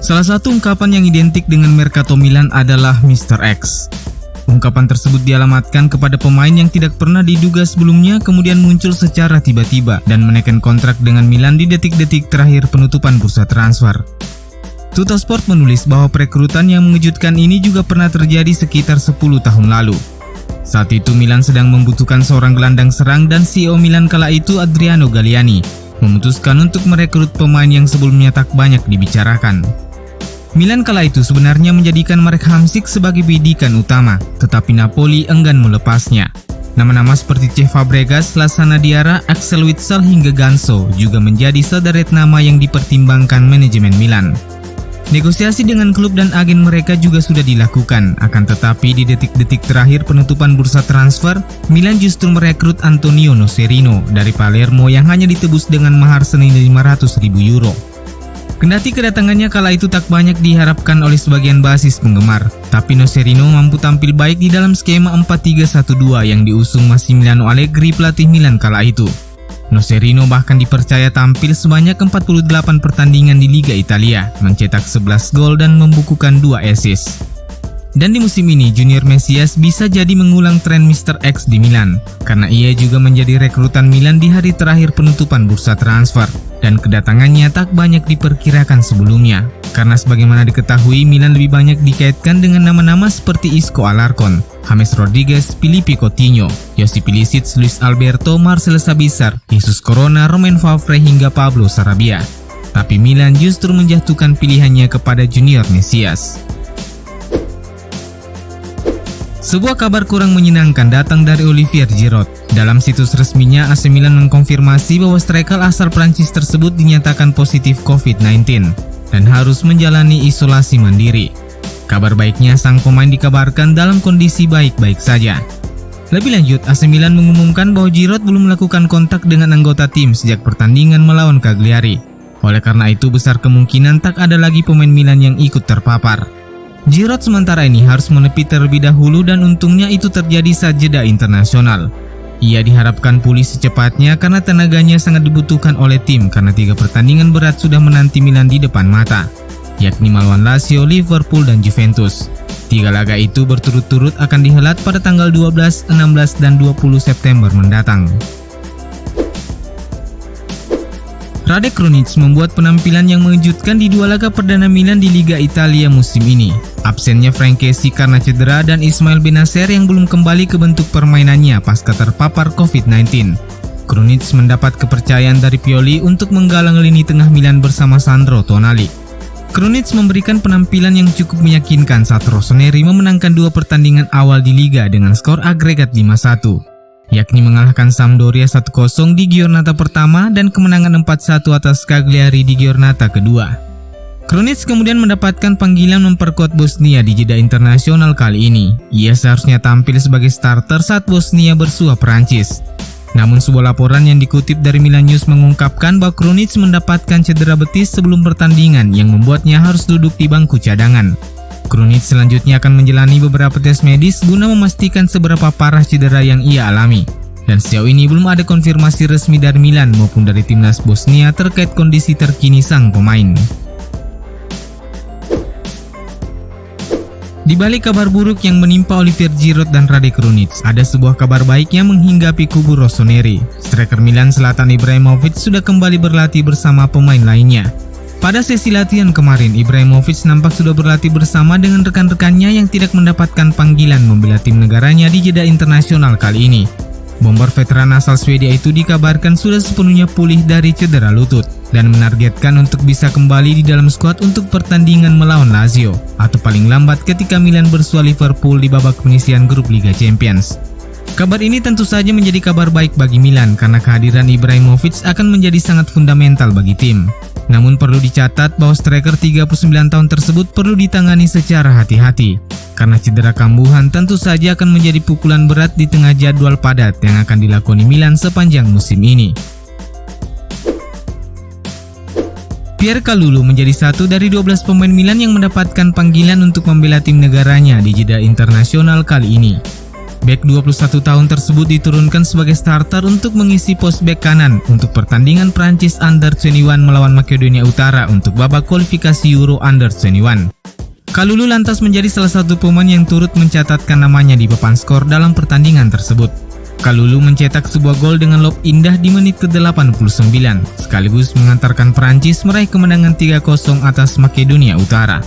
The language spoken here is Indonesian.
Salah satu ungkapan yang identik dengan Mercato Milan adalah Mr. X. Ungkapan tersebut dialamatkan kepada pemain yang tidak pernah diduga sebelumnya kemudian muncul secara tiba-tiba dan menaikkan kontrak dengan Milan di detik-detik terakhir penutupan bursa transfer. Tuttosport menulis bahwa perekrutan yang mengejutkan ini juga pernah terjadi sekitar 10 tahun lalu. Saat itu Milan sedang membutuhkan seorang gelandang serang dan CEO Milan kala itu Adriano Galliani memutuskan untuk merekrut pemain yang sebelumnya tak banyak dibicarakan. Milan kala itu sebenarnya menjadikan Marek Hamšík sebagai bidikan utama, tetapi Napoli enggan melepasnya. Nama-nama seperti Cesc Fabregas, Lassana Diarra, Axel Witsel hingga Ganso juga menjadi sederet nama yang dipertimbangkan manajemen Milan. Negosiasi dengan klub dan agen mereka juga sudah dilakukan, akan tetapi di detik-detik terakhir penutupan bursa transfer, Milan justru merekrut Antonio Nocerino dari Palermo yang hanya ditebus dengan mahar senilai 500.000 euro. Kendati kedatangannya kala itu tak banyak diharapkan oleh sebagian basis penggemar, tapi Nocerino mampu tampil baik di dalam skema 4-3-1-2 yang diusung Massimiliano Allegri pelatih Milan kala itu. Nocerino bahkan dipercaya tampil sebanyak 48 pertandingan di Liga Italia, mencetak 11 gol dan membukukan 2 assist. Dan di musim ini, Junior Mesias bisa jadi mengulang tren Mr. X di Milan, karena ia juga menjadi rekrutan Milan di hari terakhir penutupan bursa transfer, dan kedatangannya tak banyak diperkirakan sebelumnya. Karena sebagaimana diketahui, Milan lebih banyak dikaitkan dengan nama-nama seperti Isco Alarcon, James Rodriguez, Filipe Coutinho, Josip Ilicic, Luis Alberto, Marcel Sabitzer, Jesus Corona, Romain Favre hingga Pablo Sarabia. Tapi Milan justru menjatuhkan pilihannya kepada Junior Mesias. Sebuah kabar kurang menyenangkan datang dari Olivier Giroud. Dalam situs resminya, AC Milan mengkonfirmasi bahwa striker asal Prancis tersebut dinyatakan positif COVID-19 dan harus menjalani isolasi mandiri. Kabar baiknya, sang pemain dikabarkan dalam kondisi baik-baik saja. Lebih lanjut, AC Milan mengumumkan bahwa Giroud belum melakukan kontak dengan anggota tim sejak pertandingan melawan Cagliari. Oleh karena itu, besar kemungkinan tak ada lagi pemain Milan yang ikut terpapar. Giroud sementara ini harus menepi terlebih dahulu dan untungnya itu terjadi saat jeda internasional. Ia diharapkan pulih secepatnya karena tenaganya sangat dibutuhkan oleh tim karena 3 pertandingan berat sudah menanti Milan di depan mata, yakni melawan Lazio, Liverpool, dan Juventus. 3 laga itu berturut-turut akan dihelat pada tanggal 12, 16, dan 20 September mendatang. Radek Krunic membuat penampilan yang mengejutkan di 2 laga perdana Milan di Liga Italia musim ini. Absennya Frank Kessie karena cedera dan Ismail Benacer yang belum kembali ke bentuk permainannya pasca terpapar COVID-19. Krunic mendapat kepercayaan dari Pioli untuk menggalang lini tengah Milan bersama Sandro Tonali. Krunic memberikan penampilan yang cukup meyakinkan saat Rossoneri memenangkan 2 pertandingan awal di Liga dengan skor agregat 5-1. Yakni mengalahkan Sampdoria 1-0 di Giornata pertama dan kemenangan 4-1 atas Cagliari di Giornata kedua. Krunic kemudian mendapatkan panggilan memperkuat Bosnia di jeda internasional kali ini. Ia seharusnya tampil sebagai starter saat Bosnia bersua Perancis. Namun sebuah laporan yang dikutip dari Milan News mengungkapkan bahwa Krunic mendapatkan cedera betis sebelum pertandingan yang membuatnya harus duduk di bangku cadangan. Krunic selanjutnya akan menjalani beberapa tes medis guna memastikan seberapa parah cedera yang ia alami. Dan sejauh ini belum ada konfirmasi resmi dari Milan maupun dari timnas Bosnia terkait kondisi terkini sang pemain. Di balik kabar buruk yang menimpa Olivier Giroud dan Radek Krunic, ada sebuah kabar baik yang menghinggapi kubu Rossoneri. Striker Milan Zlatan Ibrahimovic sudah kembali berlatih bersama pemain lainnya. Pada sesi latihan kemarin, Ibrahimovic nampak sudah berlatih bersama dengan rekan-rekannya yang tidak mendapatkan panggilan membela tim negaranya di jeda internasional kali ini. Bomber veteran asal Swedia itu dikabarkan sudah sepenuhnya pulih dari cedera lutut dan menargetkan untuk bisa kembali di dalam skuad untuk pertandingan melawan Lazio atau paling lambat ketika Milan bersua Liverpool di babak penyisihan grup Liga Champions. Kabar ini tentu saja menjadi kabar baik bagi Milan karena kehadiran Ibrahimovic akan menjadi sangat fundamental bagi tim. Namun perlu dicatat bahwa striker 39 tahun tersebut perlu ditangani secara hati-hati. Karena cedera kambuhan tentu saja akan menjadi pukulan berat di tengah jadwal padat yang akan dilakoni Milan sepanjang musim ini. Pierre Kalulu menjadi satu dari 12 pemain Milan yang mendapatkan panggilan untuk membela tim negaranya di jeda internasional kali ini. Bek 21 tahun tersebut diturunkan sebagai starter untuk mengisi pos bek kanan untuk pertandingan Prancis Under-21 melawan Makedonia Utara untuk babak kualifikasi Euro Under-21. Kalulu lantas menjadi salah satu pemain yang turut mencatatkan namanya di papan skor dalam pertandingan tersebut. Kalulu mencetak sebuah gol dengan lob indah di menit ke-89, sekaligus mengantarkan Prancis meraih kemenangan 3-0 atas Makedonia Utara.